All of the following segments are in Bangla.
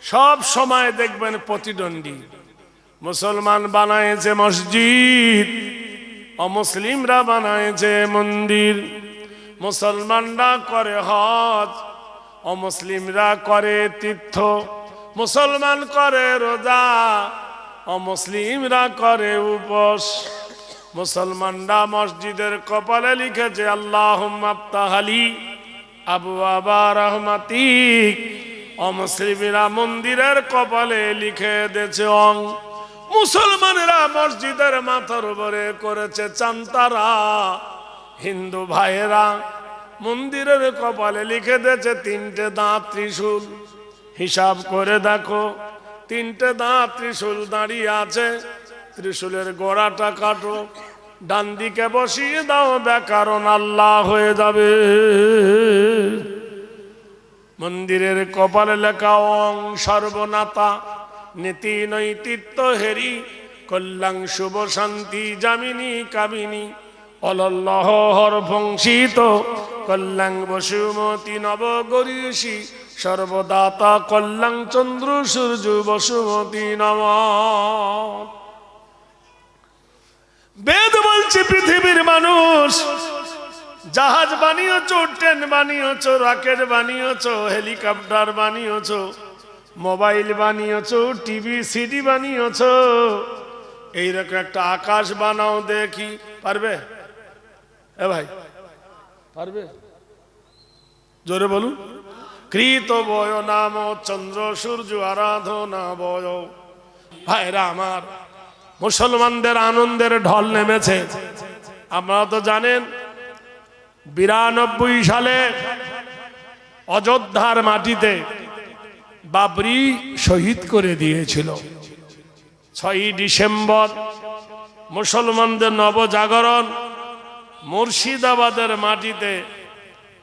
সব সময় দেখবেন প্রতিদ্বন্দ্বী। মুসলমান বানায়েছে মসজিদ, অমুসলিমরা বানায়েছে মন্দির। মুসলমানরা করে হজ, অমুসলিমরা করে তীর্থ। মুসলমান করে রোজা, অমুসলিমরা করে উপোস। মুসলমানরা মসজিদের কপালে লিখেছে আল্লাহুম্মা আফতাহলি আবওয়াবা রাহমাতিক, অমুসলিমরা মন্দিরের কপালে লিখে দিয়েছে অং। মুসলমানেরা মসজিদের মাথার উপরে করেছে চান্তারা, হিন্দু ভাইয়েরা মন্দিরের কপালে লিখে দিয়েছে তিনটে দাঁত ত্রিশূল। হিসাব করে দেখো, তিনটে দাঁত ত্রিশূল দাঁড়িয়ে আছে, ত্রিশূলের গোড়াটা কাটো, ডান দিকে বসিয়ে দাও, ব্যাকরণ আল্লাহ হয়ে যাবে। মন্দিরের কপালে লেখা অং সর্বনাতা, নীতি নৈতিত্য হেরি, কল্যাণ শুভ শান্তি জামিনী কামিনী, অলল্লহ হর ভংসিত, কল্যাণ বসুমতী নব গরীষী, সর্বদাতা কল্যাণ চন্দ্র সূর্য বসুমতী নম। বেদ বলছে পৃথিবীর মানুষ জাহাজ বানিয়েছ, ট্রেন বানিয়েছ, রকেট বানিয়েছ, হেলিকপ্টার বানিয়েছ, মোবাইল বানিয়েছ, টিভি সিডি বানিয়েছ, এইরকম একটা আকাশ বানাও দেখি, পারবে? এ ভাই পারবে? জোরে বলুন। কৃত বয় নাম চন্দ্র সূর্য আরাধনা বয়। ভাইরা আমার, মুসলমানদের আনন্দের ঢল নেমেছে। আপনারা তো জানেন 92 সালে অযোধ্যার মাটিতে বাবরি শহীদ করে দিয়েছিল। 6ই ডিসেম্বর মুসলমানদের নবজাগরণ। মুর্শিদাবাদের মাটিতে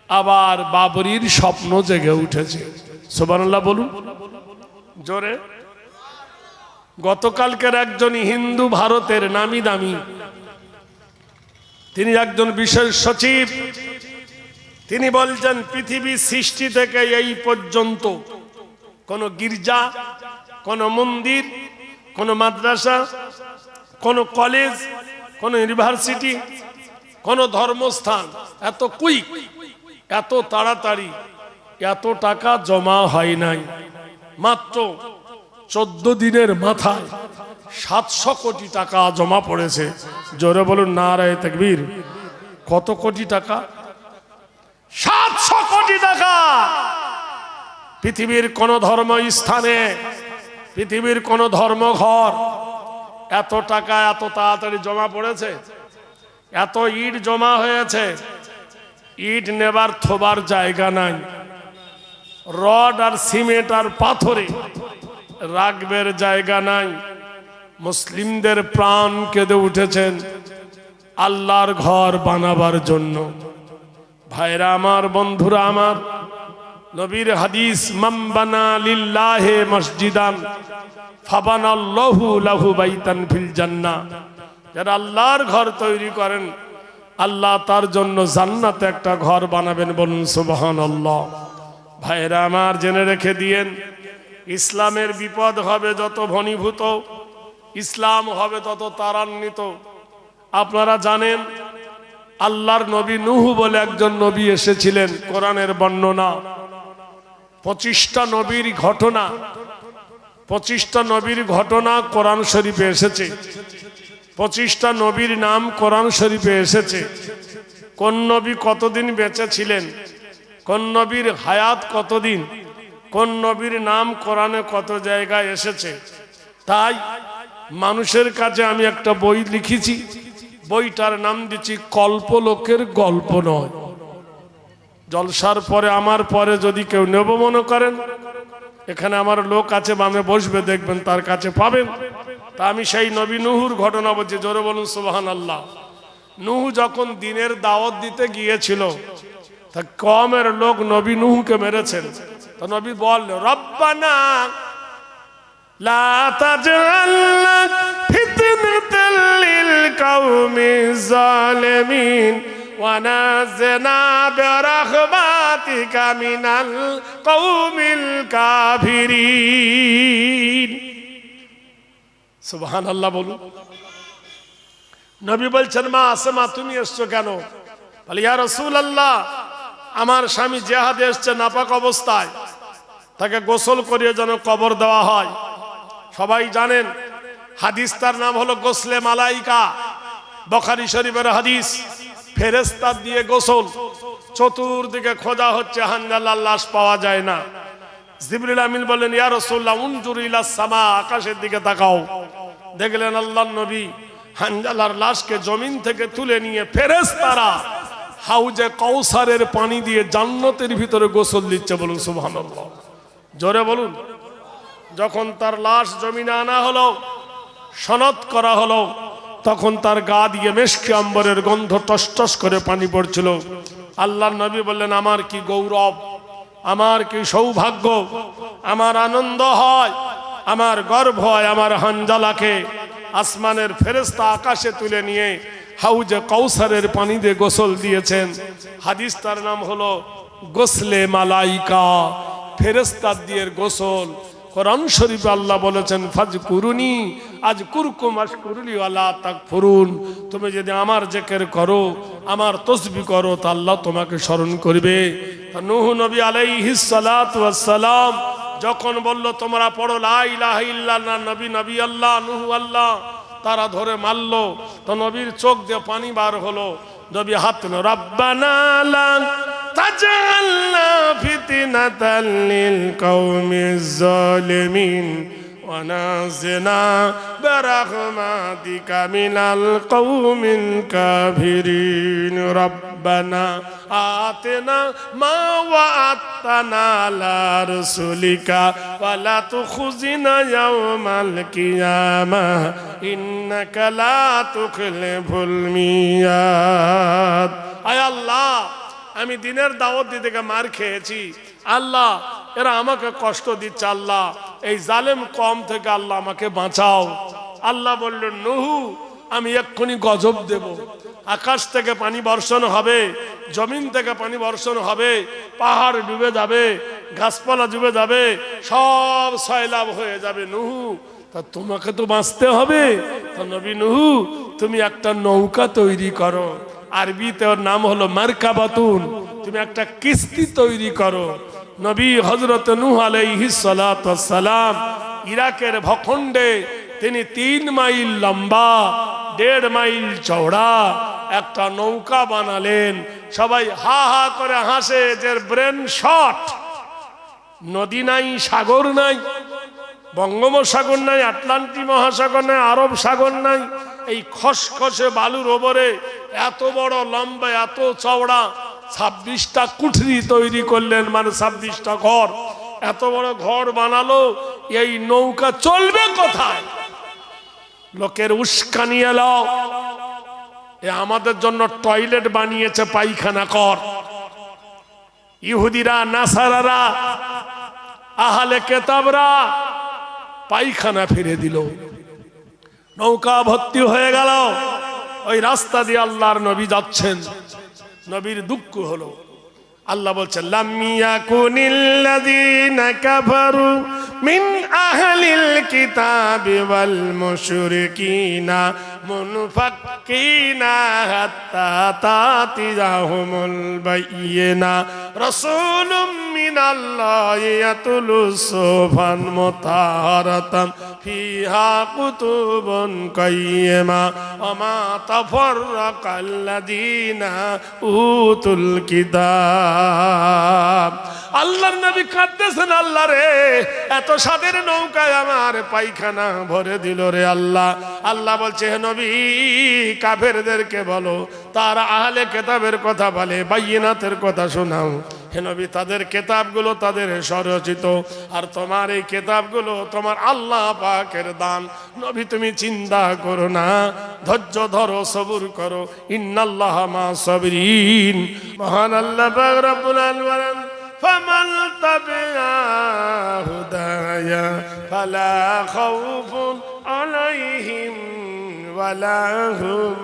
আবার বাবরির স্বপ্ন জেগে উঠেছে। সুবহানাল্লাহ বলুন জোরে। গতকালকের একজন হিন্দু ভারতের নামি দামি, তিনি একজন বিশেষ সচিব, তিনি বলছেন পৃথিবীর সৃষ্টি থেকে এই পর্যন্ত কোন গির্জা, কোন মন্দির, কোন মাদ্রাসা, কোন কলেজ, কোন ইউনিভার্সিটি, কোন ধর্মস্থান এত কুইক, এত তাড়াতাড়ি, এত টাকা জমা হয় নাই। মাত্র 14 দিনের মাথায় 700 কোটি টাকা জমা পড়েছে। জোরে বলুন নারায়ে তাকবীর। কত কোটি টাকা? 700 কোটি টাকা। পৃথিবীর কোন ধর্ম স্থানে, পৃথিবীর কোন ধর্মঘর এত টাকা এত তাড়াতাড়ি জমা পড়েছে? এত ইট জমা হয়েছে, ইট নেবার থোবার জায়গা নাই। রড আর সিমেন্ট আর পাথরে রাখবের জায়গা নাই। মুসলিমদের প্রাণ কেঁদে উঠেছেন আল্লাহর ঘর বানাবার জন্য। ভাইরা আমার, বন্ধুরা আমার, নবীর হাদিস, মান বানা লিল্লাহি মসজিদান ফাবানাল্লাহু লাহু বাইতান ফিল জান্নাহ। যারা আল্লাহর ঘর তৈরি করেন, আল্লাহ তার জন্য জান্নাতে একটা ঘর বানাবেন। বলুন সুবহানাল্লাহ। ভাইরা আমার, জেনে রেখে দিয়েন, ইসলামের বিপদ হবে যত ঘনীভূত, ইসলাম হবে তত ত্বরান্বিত। আপনারা জানেন আল্লাহর নবী নূহ বলে একজন নবী এসেছিলেন। কোরআনের বর্ণনা 25টা নবীর ঘটনা, 25টা নবীর ঘটনা কোরআন শরীফে এসেছে। 25টা নবীর নাম কোরআন শরীফে এসেছে। কোন নবী কতদিন বেঁচে ছিলেন, কোন নবীর হায়াত কতদিন, কোন নবীর নাম কোরআনে কত জায়গায় এসেছে। তাই মানুষের কাছে আমি একটা বই লিখেছি, বইটার নাম দিচ্ছি কল্পলোকের গল্প নয়। জলসার পরে, আমার পরে যদি কেউ নেব মনে করেন, এখানে আমার লোক আছে, বামে বসবে, দেখবেন তার কাছে পাবেন। তা আমি সেই নবী নূহুর ঘটনা বলছি। জোরে বলুন সুবহানাল্লাহ। নূহ যখন দিনের দাওয়াত দিতে গিয়েছিল, তা কওমের লোক নবী নূহকে মেরেছেন। তো নবী বলল, রব্বানা লা তাজআলনা ফিতনাতাল লিল কওমিজ জালিমিন ওয়ানাজনা বিরাহমাতিকা মিনাল কওমিল কাফিরিন। সুবহানাল্লাহ বলুন। নবী বলছেন, মা আসমা তুমি এসছো কেন? বলে, ইয়া রাসূলুল্লাহ, আমার স্বামী জিহাদে এসছে নাপাক অবস্থায়, তাকে গোসল করিয়ে যেন কবর দেওয়া হয়। সবাই জানেন হাদিস, তার নাম হলো গোসলে মালাইকা। বুখারী শরীফের হাদিস। ফেরেশতা দিয়ে গোসল, চতুর্দিকে খোঁজা হচ্ছে, হানজালার লাশ পাওয়া যায় না। জিবরিল আমিন বললেন, ইয়া রাসূলুল্লাহ উনজুর ইলাস সামা, আকাশের দিকে তাকাও। দেখলেন আল্লাহর নবী হানজালার লাশকে জমিন থেকে তুলে নিয়ে ফেরেশতারা হাউজে কাউসারের পানি দিয়ে জান্নাতের ভিতরে গোসল দিচ্ছে। বলুন সুবহানাল্লাহ, জোরে বলুন। যখন তার লাশ জমিনে আনা হলো, সনদ করা হলো, তখন তার গা দিয়ে মেশকে আম্বরের গন্ধ টসটস করে পানি পড়ছিল। আল্লাহর নবী বললেন, আমার কি গৌরব, আমার কি সৌভাগ্য, আমার আনন্দ হয়, আমার গর্ব হয়, আমার হানজালাকে আসমানের ফেরেশতা আকাশে তুলে নিয়ে হাউজে কাউসারের পানি দিয়ে গোসল দিয়েছেন। হাদিস তার নাম হলো গোসলে মালাইকা, ফেরেশতা দিয়ে গোসল। কোরআন শরীফে আল্লাহ বলেছেন, ফাজকুরুনি আজকুরকুম আশকুরুলি ওয়ালা তাকফুরুন। তুমি যদি আমার জিকির করো, আমার তাসবিহ করো, তা আল্লাহ তোমাকে স্মরণ করবে। নূহ নবী আলাইহিস সালাতু ওয়াস সালাম যখন বলল, তোমরা পড়ো লা ইলাহা ইল্লাল্লাহ, নবী নবী আল্লাহ, নূহ আল্লাহ, তারা ধরে মারলো। তো নবীর চোখ দিয়ে পানি বার হলো। নবী হাত তুলে, রাব্বানা লা তাজআলনা ফিতনাতাল লিল কওমিজ জালিমিন ওয়ানাজিনা বিরাহমাতিকা মিনাল কওমিল কাফিরিন। রাব্বানা আতিনা মা ওয়া'আদতানা আলা রাসূলিকা ওয়ালা তুখজিনা ইয়াওমাল কিয়ামাহ ইন্নাকা লা তুখলিফুল মিয়াদ। আয় আল্লাহ, আমি দিনের দাওয়াত দিতে গিয়ে মার খেয়েছি, আল্লাহ এরা আমাকে কষ্ট দিচ্ছে, আল্লাহ এই জালেম কওম থেকে আল্লাহ আমাকে বাঁচাও। আল্লাহ বললেন, নূহ আমি এক্ষুনি গজব দেব, আকাশ থেকে পানি বর্ষণ হবে, জমিন থেকে পানি বর্ষণ হবে, পাহাড় ডুবে যাবে, গাছপালা ডুবে যাবে, সব সয়লাব হয়ে যাবে। নূহ তা তোমাকে তো বাঁচতে হবে, তো নবী নূহ তুমি একটা নৌকা তৈরি করো, আরবিতে ওর নাম হলো মারকাবাতুন, তুমি একটা কিস্তি তৈরি করো। নবী হযরত নূহ আলাইহিস সালাতু ওয়াস সালাম ইরাকের ভূখণ্ডে তিনি 3 মাইল লম্বা 1.5 মাইল চওড়া একটা নৌকা বানালেন। সবাই হা হা করে হাসে যে ব্রেন শট। নদী নাই, সাগর নাই, বঙ্গোপসাগর নাই, আটলান্টিক মহাসাগর নাই, আরব সাগর নাই, এই খসখসে বালুর ওপরে এত বড় লম্বা, এত চওড়া 26টা কুঠরি তৈরি করলেন, মানে 26টা ঘর। এত বড় ঘর বানালো, এই নৌকা চলবে কোথায়? লোকের উস্কানি এলো, এ আমাদের জন্য টয়লেট বানিয়েছে, পায়খানা কর। ইহুদিরা, নাসারারা, আহলে কিতাবরা পায়খানা ফিরে দিল, নৌকা ভর্তি হয়ে গেল। ওই রাস্তা দিয়ে আল্লাহর নবী যাচ্ছেন, নবীর দুঃখ হলো। আল্লাহ বলছেন, লাম ইয়াকুনিল্লাযীনা কাফারু মিন আহলিল কিতাবি ওয়াল মুশরিকিনা মুনফাক্কিনা হাত্তা তাতিয়াহুমুল বায়িনা রাসূলুম মিনাল্লাহি ইয়াতুলু সুফান মুতাহারাতান ফিহা কুতুবুন কাইয়্যিমা ওয়া মা তাফাররাকাল্লাযীনা উতুল কিতাব। আল্লাহর নবী কাঁদতেছেন, আল্লাহ রে এত স্বাদের নৌকায় আমার পায়খানা ভরে দিল রে আল্লাহ। আল্লাহ বলছে, হে নবী কাফেরদেরকে বলো, তারা আহলে কিতাবের কথা বলে, বাইয়িনাতের কথা শোনাও। হে নবী তাদের কিতাবগুলো তাদের স্বরচিত, আর তোমার এই কিতাবগুলো তোমার আল্লাহ পাকের দান। নবী তুমি চিন্তা করো না, ধৈর্য ধরো, সবুর করো, ইন্নাল্লাহা মা সাবিরিন। মহান আল্লাহ পাক রব্বুল আলামিন ফামান তাবিআ হুদায়া ফালা খাউফুন আলাইহিম ওয়ালা হুম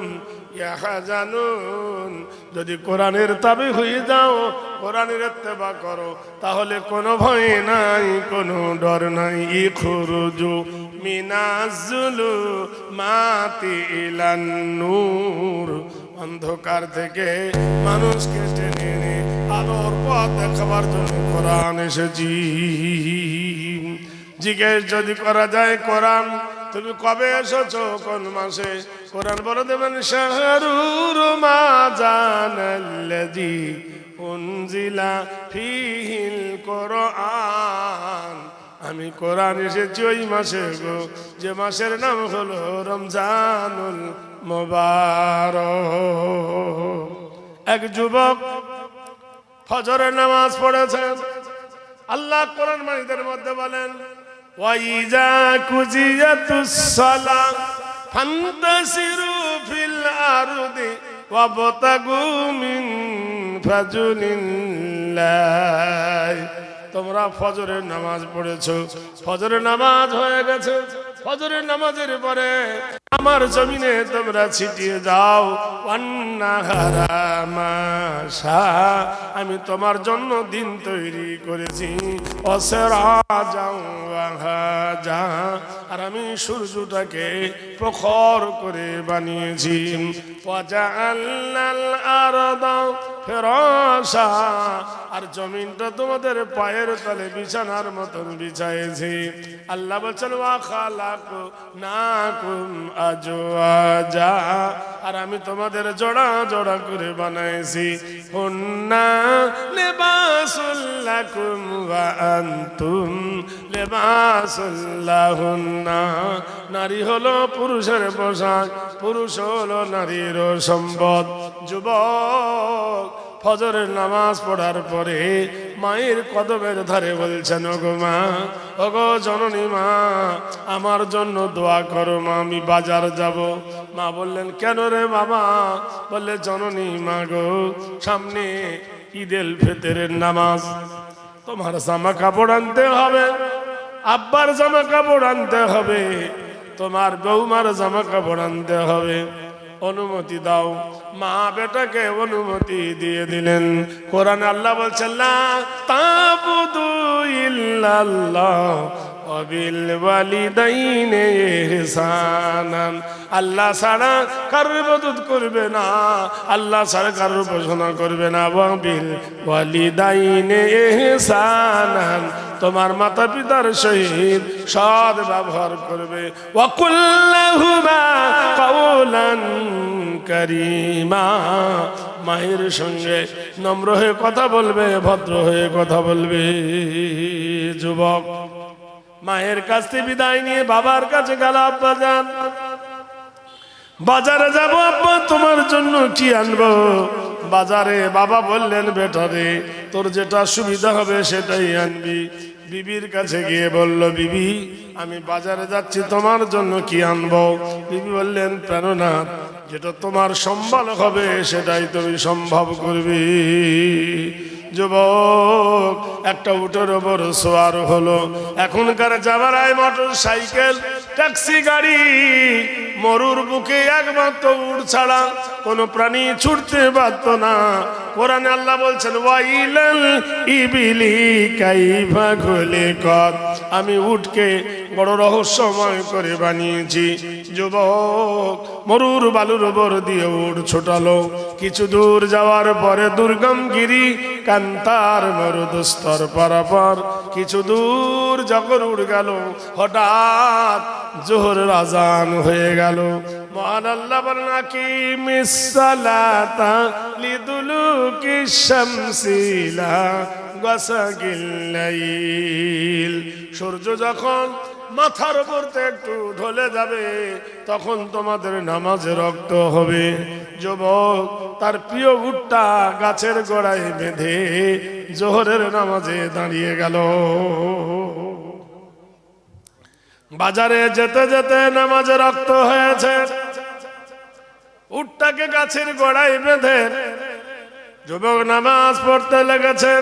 ইয়াহজানুন যদি কোরআনের তাবে হয়ে যাও, কোরআনের ইত্তেবা করো, তাহলে কোনো ভয় নাই, কোনো ডর নাই। ইখরুজু মিনাজ-জুলুমাতি ইলান নূর, অন্ধকার থেকে মানুষকে টেনে এনে আলোর পথ দেখাবার জন্য কোরআন এসেছি। জিজ্ঞেস যদি করা যায় কোরআন তুমি কবে এসেছো, কোন মাসে, কোরআন বলে দেবেন শাহরুর রমাজানাল্লাযী উনজিলা ফীহিল কোরআন, আমি কোরআন এসেছি ওই মাসে গো, যে মাসের নাম হলো রমজানুল মুবারক। এক যুবক ফজরের নামাজ পড়েছেন। আল্লাহ কোরআন মাজিদের মধ্যে বলেন ওয়াইজা কুজিয়াতুস সালাহ ফান্তাসিরু ফিল আরদি ওয়াবতাগু মিন ফাজলিল্লাহ। তোমরা ফজরের নামাজ পড়েছো, ফজরের নামাজ হয়ে গেছে, ফজরের নামাজের পরে আমার জমিনে তোমরা ছিটিয়ে যাও। ওয়ান্নাহারা মাশা, আমি তোমার জন্য দিন তৈরি করেছি। অসরাজাও ওয়াহাজা, আর আমি সূর্যটাকে প্রখর করে বানিয়েছি। ওয়াজআলনাল আরদা ফিরাশা, আর জমিনটা তোমাদের পায়ের তলে বিছানার মতন বিছাইছি। আল্লাহ বলেন ওয়া খালাকনাকুম আজওয়াজা, আর আমি তোমাদের জোড়া জোড়া করে বানাইছি। হুন্না লিবাসুল লাকুম ওয়া আনতুম লিবাসুল লাহুন্না, নারী হলো পুরুষের পোশাক, পুরুষ হলো নারীর সম্পদ। যুবক ফজরের নামাজ পড়ার পরে মায়ের কদমের ধারে বলছেন ওগো মা, ওগো জননী মা, আমার জন্য দোয়া করো মা, আমি বাজার যাব। মা বললেন কেন রে বাবা? বললে জননী মা গো, সামনে ঈদুল ফিতরের নামাজ, তোমার জামা কাপড় আনতে হবে, আব্বার জামা কাপড় আনতে হবে, তোমার বৌমার জামা কাপড় আনতে হবে, অনুমতি দাও। মা বেটাকে অনুমতি দিয়ে দিলেন। কোরআনে আল্লাহ বলছেন লা তাবুদু ইল্লাল্লাহ ওয়া বিল ওয়ালিদাইনি ইহসানান, আল্লাহ ছাড়া কারোর ইবাদত করবে না, আল্লাহ ছাড়া কারোর উপাসনা করবে না। ওয়া বিল ওয়ালিদাইনি ইহসানান, তোমার মাতা পিতার সহিত সৎ ব্যবহার করবে। ওয়া কুল্লাহুমা কাওলান কারীমা, মায়ের সঙ্গে নম্র হয়ে কথা বলবে, ভদ্র হয়ে কথা বলবে। যুবক মায়ের কাছ থেকে বিদায় নিয়ে বাবার কাছে গেল। আব্বা যান, বাজারে যাব আব্বা, তোমার জন্য কি আনবো? বাজারে বাবা বললেন বেটা রে, তোর যেটা সুবিধা হবে সেটাই আনবি। বিবির কাছে গিয়ে বলল বিবি, আমি বাজারে যাচ্ছি, তোমার জন্য কি আনবো? বিবি বললেন প্রাণনাথ, যেটা তোমার সম্ভব হবে সেটাই তুমি সম্ভব করবি। যুবক একটা উটের ওপর সওয়ার হলো। এখনকার জামানায় মোটর সাইকেল, ট্যাক্সি গাড়ি, মরুর বুকে একমাত্র উট ছাড়া কোনো প্রাণী ছুটতে পারত না। কোরআনে আল্লাহ বলছেন ওয়াইলাল ইবিলি কাইফা খুলিকাত, আমি উটকে বড় রহস্যময় করে বানিয়েছি। যুবক মরুর বালুর ওপর দিয়ে উট ছোটালো। কিছু দূর যাওয়ার পরে দুর্গম গিরি কান্তার মরুদস্তর পারাপার কিছু দূর যখন উড় গেল, হঠাৎ জোহরের আজান হয়ে গেল। মহান আল্লাহ বলেন আকিমিস সালাতা লিদুলুকিশ শামসি ইলা গাসাকিল লাইল, সূর্য যখন মাথার উপর থেকে একটু ঢলে যাবে তখন তোমাদের নামাজে রক্ত হবে। যুবক তার প্রিয় উটটা গাছের গোড়ায় বেঁধে জোহরের নামাজে দাঁড়িয়ে গেল। বাজারে যেতে যেতে নামাজে রক্ত হয়েছে, উটটাকে গাছের গোড়ায় বেঁধে যুবক নামাজ পড়তে লেগেছে।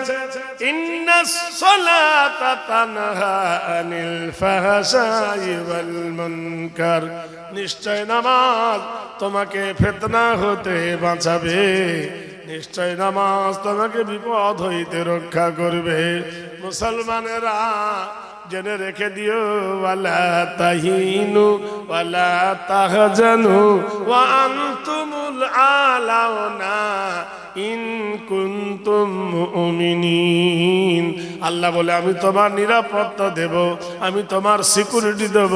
ইন্নাস সালাতা তানহা আনিল ফাহশাই ওয়াল মুনকার, নিশ্চয় নামাজ তোমাকে ফিতনা হতে বাঁচাবে। নিশ্চয় নামাজ তোমাকে বিপদ হইতে রক্ষা করবে। মুসলমানেরা জেনে রেখে দিও, ওয়ালা তাহিনু ওয়ালা তাহজানু ওয়া আনতুমুল আলাউনা ইন কুনতুম মুমিনিন। আল্লাহ বলে আমি তোমার নিরাপত্তা দেব, আমি তোমার সিকিউরিটি দেব,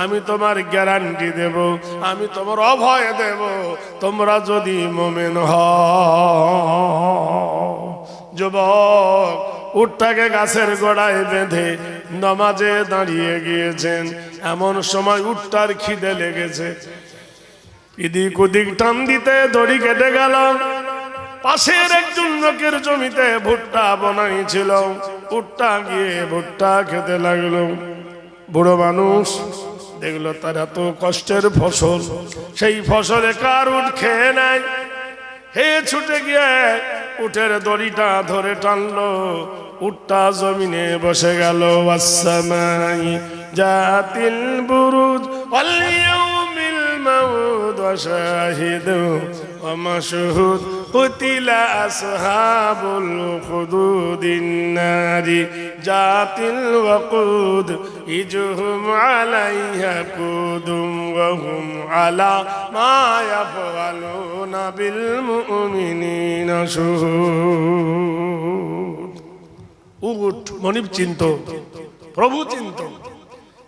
আমি তোমার গ্যারান্টি দেব, আমি তোমার অভয় দেব তোমরা যদি মুমিন হও। যুবক উটটাকে গাছের গোড়ায় বেঁধে নামাজে দাঁড়িয়ে গিয়েছেন। এমন সময় উটটার খিদে লেগেছে, এদিক ওদিক টান দিতে দড়ি কেটে গেল। পাশের একজন লোকের জমিতে ভুট্টা বানাইছিল, উটটা গিয়ে ভুট্টা খেতে লাগলো। বুড়ো মানুষ দেখলো তার এত কষ্টের ফসল, সেই ফসলে কার উট খেয়ে নেয়। হে ছুটে গিয়ে উটের দড়িটা ধরে টানলো, উটটা জমিনে বসে গেল। ওয়াসসামাই জাতিল বুরুজ ওয়াল ইয়াউমিল মাউদ ওয়া শাহিদু ওয়া মাশহুদ কুতিলা আসহাবুল খুদুদিন নারি জাতিল ওয়াকুদ ইজহুম আলাইহা কুদুম ওয়া হুম আলা মা ইয়াফআলুনা বিল মুমিনিনা শুহুদ। উট মনিব চিন্ত, প্রভু চিন্ত।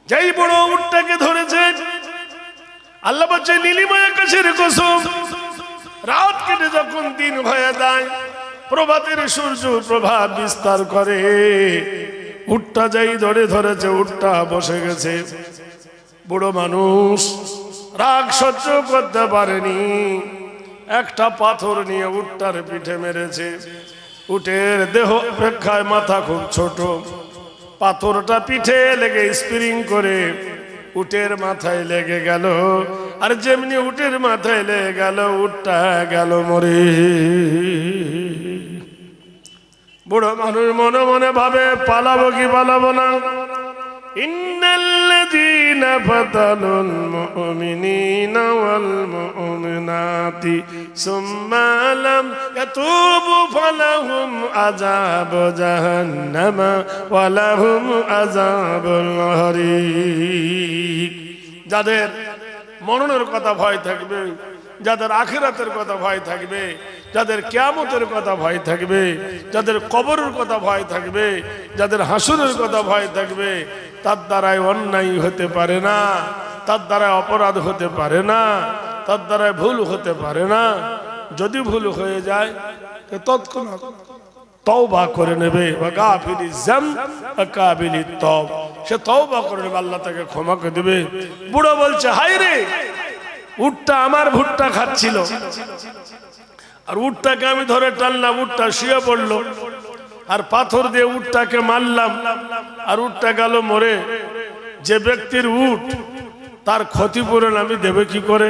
যেই বড় উটটাকে ধরেছে, আল্লাহ বলছে নীলিমা আকাশের কসম, রাত কেটে যখন দিন হয়ে যায়, প্রভাতের সূর্য প্রভাত বিস্তার করে, উটটা যাই ধরে ধরেছে, উটটা বসে গেছে। বুড়ো মানুষ রাগ সহ্য করতে পারেনি, একটা পাথর নিয়ে উটটার পিঠে মেরেছে। উটের দেহ অপেক্ষায় মাথা খুব ছোট, পাথরটা পিঠে লেগে স্প্রিং করে উটের মাথায় লেগে গেল। আর যেমনি উটের মাথায় লেগে গেল, উটটা গেল মরে। বুড়ো মানুষ মনে মনে ভাবে পালাবো কি পালাবো না। ইন্নাল্লাযীনা ফাতানুল মুমিনিনা ওয়াল মুমিনাতি সুম্মা লাম ইয়াতুবু ফালাহুম আযাবু জাহান্নামা ওয়া লাহুম আযাবুল হারিক। যাদের মরণের কথা ভয় থাকবে, যাদের আখিরাতের কথা ভয় থাকবে, যাদের কিয়ামতের কথা ভয় থাকবে, যাদের কবরের কথা ভয় থাকবে, যাদের হাসরের কথা ভয় থাকবে, তার দ্বারাই অন্যায় হতে পারে না, তার দ্বারা অপরাধ হতে পারে না, তার দ্বারা ভুল হতে পারে না। যদি ভুল হয়ে যায় তৎক্ষণাৎ তওবা করে নেবে। সে তওবা করে নেবে, আল্লাহ তাকে ক্ষমা করে দেবে। বুড়ো বলছে হায় রে, উটটা আমার ভুট্টা খাচ্ছিল, আর উটটাকে আমি ধরে টানলাম, উটটা শুয়ে পড়লো, আর পাথর দিয়ে উটটাকে মারলাম, আর উটটা গেল মরে। যে ব্যক্তির উট, তার ক্ষতিপূরণ আমি দেবে কি করে?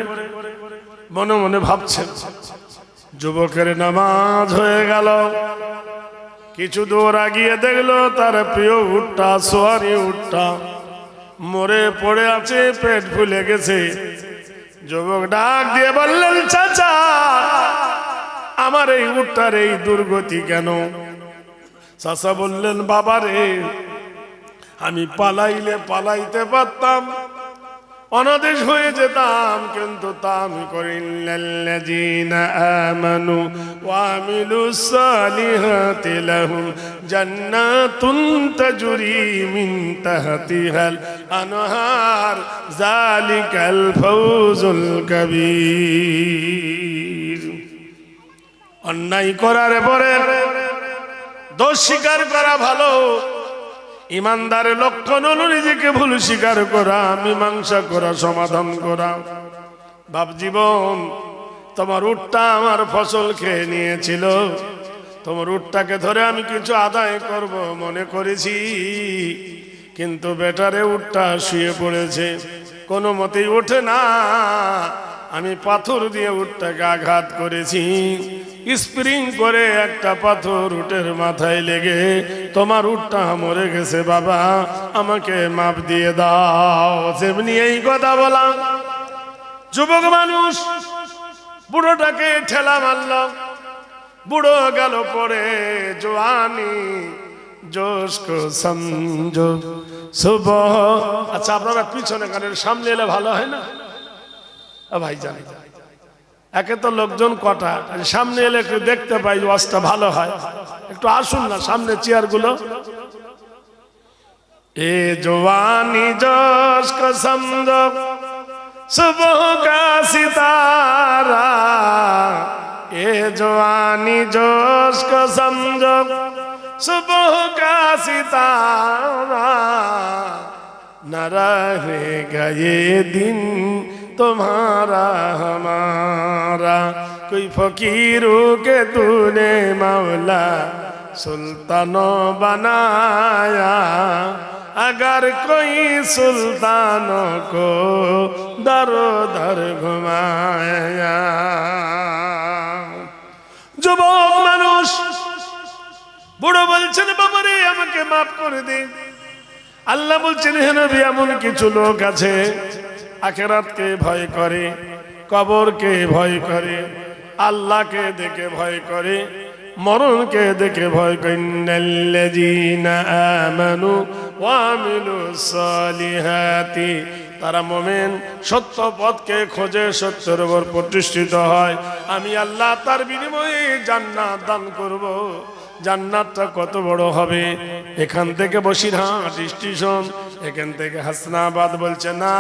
মনে মনে ভাবছেন। যুবকের নামাজ হয়ে গেল, কিছু দূর আগিয়ে দেখলো তার প্রিয় উটটা, সোয়ারি উটটা মরে পড়ে আছে, পেট ফুলে গেছে। যুবক ডাক দিয়ে বললেন, চাচা আমার এই উটটার এই দুর্গতি কেন? চাচা বললেন, বাবা রে, আমি পালাইলে পালাইতে পারতাম, অনাদেশ হয়ে যেতাম, কিন্তু তা আমি করিল্লাযীনা আমানু ওয়া আমিলুস সালিহাতি লাহুম জান্নাতুন তাজরি মিন তাহতিহাল আনহার যালিকাল ফাওজুল কাবীর। অন্যায় করার পরে দোষ স্বীকার করা ভালো। ইমানদারের লক্ষণ হলো নিজেকে ভুল স্বীকার করা, মীমাংসা করা, সমাধান করা। বাপ জীবন, তোমার উটটা আমার ফসল খেয়ে নিয়েছিল, তোমার উটটাকে ধরে আমি কিছু আদায় করব মনে করেছি, কিন্তু বেটারে উটটা শুয়ে পড়েছে, কোনো মতেই ওঠে না। আমি পাথর দিয়ে উটটাকে আঘাত করেছি, স্প্রিং করে একটা পাথর উটের মাথায় লেগে তোমার উটটা মরে গেছে। বাবা, আমাকে মাপ দিয়ে দাও। যেমনি এই কথা বলা, যুবক মানুষ বুড়োটাকে ঠেলা মারল। বুড়ো গেল পরে জওয়ানি জোশ কো সমঝো সুবহ। আচ্ছা আপনারা পিছনে গানের সামনে এলে ভালো হয় না ভাই? জানি একে তো লোকজন কটা, সামনে এলে একটু দেখতে পাই ওয়াজটা ভালো হয়। একটু আসুন না সামনে চেয়ার গুলো। এ জওয়ানি জোশ কো সমঝো সুবহ কা সিতারা, এ জওয়ানি জোশ কো সমঝো सुबह का सितारा, न रहेगा ये दिन तुम्हारा हमारा, कोई फकीरों के तूने मौला सुल्तानो बनाया, अगर कोई सुल्तानों को दरो दर घुमाया। যুবক মানুষ বুড়ো বলছেন বাবারে আমাকে মাফ করে দে। আল্লাহ বলছেন হে নবী এমন কিছু লোক আছে আখিরাতকে ভয় করে, কবরকে ভয় করে, আল্লাহকে দেখে ভয় করে, মরণকে দেখে ভয় করে। ইন্নাল্লাযীনা আমানু ওয়া আমিলুস সালিহাতি, তারা মুমিন সত্য পথকে খোঁজে, সত্যের উপর প্রতিষ্ঠিত হয়, আমি আল্লাহ তার বিনিময়ে জান্নাত দান করব। জান্নাতটা কত বড় হবে! এখান থেকে বসিরহাট স্টেশন, এখান থেকে হাসনাবাদ বলছে না,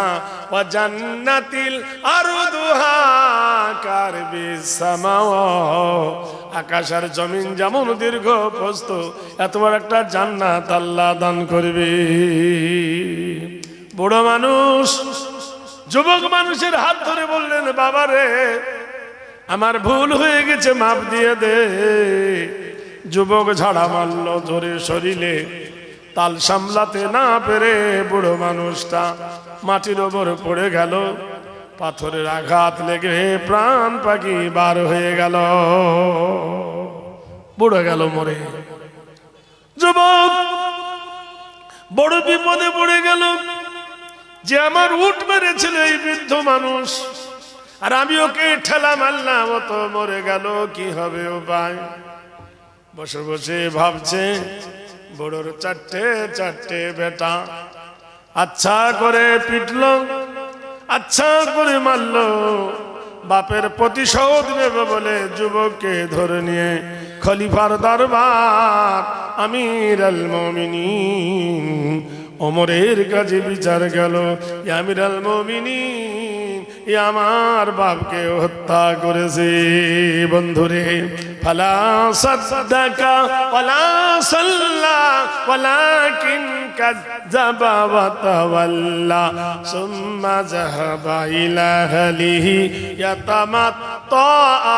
ওয়া জান্নাতিল আরদুহা কারবিস সামাওয়াত, আকাশ আর জমিন যেমন দীর্ঘ প্রস্থ, এত বড় একটা জান্নাত আল্লাহ দান করবে। বুড়ো মানুষ যুবক মানুষের হাত ধরে বললেন বাবারে আমার ভুল হয়ে গেছে, মাফ দিয়ে দে। যুবক ঝাড়া মারল জোরে শরীরে, তাল সামলাতে না পেরে বুড়ো মানুষটা মাটির ওপর পড়ে গেল, পাথরের আঘাত লেগে প্রাণ পাখি বার হয়ে গেল, বুড়ো গেল মরে। যুবক বড় বিপদে পড়ে গেল যে আমার উট মেরেছিল এই বৃদ্ধ মানুষ, আর আমি ওকে ঠেলা মারলাম, ও তো মরে গেল, কি হবে উপায়? বসে বসে ভাবছে বড়োর চারটে চারটে বেটা, আচ্ছা করে পিটল, আচ্ছা করে মারল, বাপের প্রতিশোধ নেবে বলে যুবককে ধরে নিয়ে খলিফার দরবার আমির আল মুমিনিন ওমরের কাছে বিচার গেল। আমির আল মুমিনিন, আমার বাপকে হত্যা করেছে। বন্ধুরে, ফালা সাদ্দাকা ওয়ালা সাল্লা ওয়ালাকিন কাযাবা ওয়া তাওয়াল্লা সুম্মা যাহাবা ইলা আহলিহি ইয়াতামাত্তা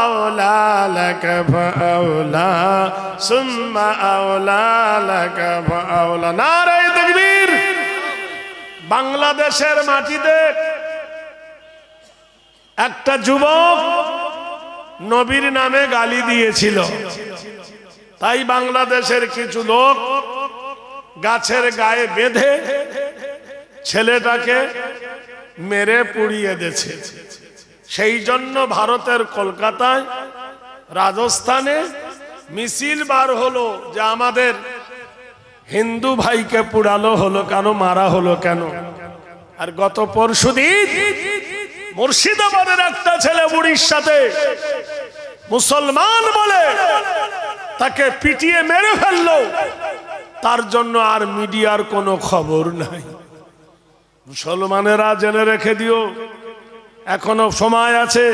আওলা লাকা ফাআওলা সুম্মা আওলা লাকা ফাআওলা। নারে তাকবীর! বাংলাদেশের মাটিতে একটা যুবক নবীর নামে গালি দিয়েছিল, তাই বাংলাদেশের কিছু লোক গাছের গায়ে বেঁধে ছেলেটাকে মেরে পুড়িয়ে দিয়েছে। সেই জন্য ভারতের কলকাতায়, রাজস্থানে মিছিল বার হলো যে আমাদের হিন্দু ভাইকে পুড়ালো হলো কেন, মারা হলো কেন। আর গত পরশুদিন মুর্শিদাবাদের একটা ছেলে উড়িষ্যাতে মুসলমান বলে তাকে পিটিয়ে মেরে ফেললো, তার জন্য আর মিডিয়ার কোনো খবর নাই। মুসলমানেরা জেনে রেখে দিও, এখনো সময় আছে।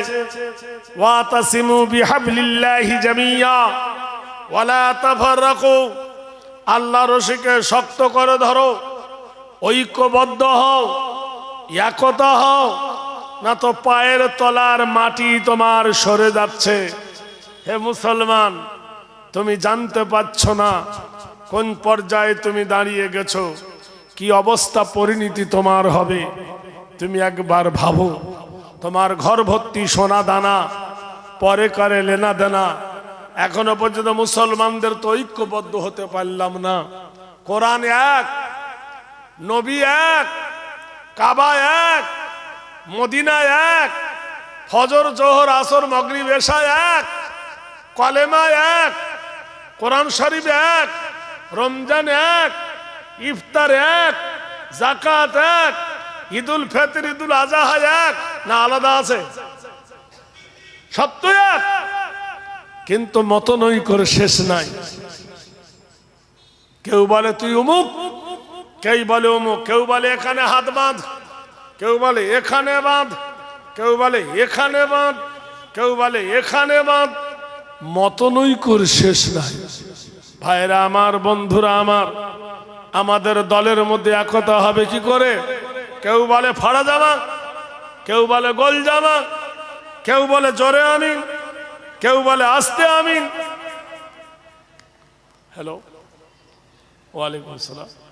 ওয়াতাসিমু বিহাবলিল্লাহি জামিয়া ওয়ালা তাফাররাকু, আল্লাহর রশিকে শক্ত করে ধরো, ঐক্যবদ্ধ হও, একতা হও, না তো পায়ের তলার মাটি তোমার সরে যাচ্ছে। হে মুসলমান, তুমি জানতে পারছো না কোন পর্যায়ে তুমি দাঁড়িয়ে গেছো, কি অবস্থা পরিণতি তোমার হবে। তুমি একবার ভাবো, তোমার ঘর ভর্তি সোনা দানা, পরে করে লেনা দেনা। এখনো পর্যন্ত মুসলমানদের তো ঐক্যবদ্ধ হতে পারলাম না। কোরআন এক, নবী এক, কাবা এক, মদিনা এক, ফজর জোহর আসর মাগরিব এশা এক, কলেমা এক, কোরআন শরীফ এক, রমজান এক, ইফতার এক, যাকাত এক, ঈদুল ফিতর ঈদুল আজহা এক, না আলাদা আছে? সব তো এক, কিন্তু মতনৈক্যের শেষ নাই। কেউ বলে তুই অমুক, কেউ বলে অমুক, কেউ বলে এখানে হাত বাঁধ, কেউ বলে এখানে বাঁধ, কেউ বলে এখানে বাঁধ, কেউ বলে এখানে বাঁধ। মতনৈক্যের শেষ নাই। ভাইরা আমার, বন্ধুরা আমার, আমাদের দলের মধ্যে একতা হবে কি করে? কেউ বলে ফাড়া জামা, কেউ বলে গোল জামা, কেউ বলে জোরে আমিন, কেউ বলে আস্তে আমিন। হ্যালো, ওয়ালাইকুম আসসালাম।